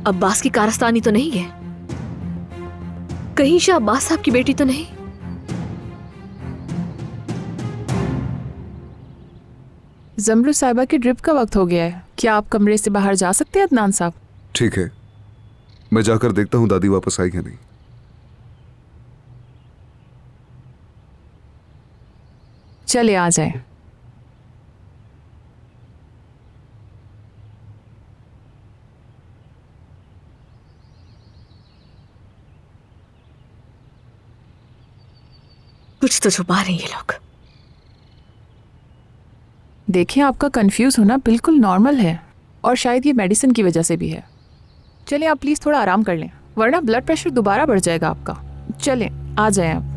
अब्बास की कारस्तानी तो नहीं है? कहीं शाह अब्बास साहब की बेटी तो नहीं? जमरू साहिबा की ड्रिप का वक्त हो गया है, क्या आप कमरे से बाहर जा सकते हैं अदनान साहब? ठीक है, मैं जाकर देखता हूँ दादी वापस आई या नहीं। चले आ जाए। कुछ तो छुपा रहे हैं ये लोग। देखिए, आपका कंफ्यूज होना बिल्कुल नॉर्मल है और शायद ये मेडिसिन की वजह से भी है। चलें, आप प्लीज़ थोड़ा आराम कर लें, वरना ब्लड प्रेशर दोबारा बढ़ जाएगा आपका। चलें, आ जाएं आप।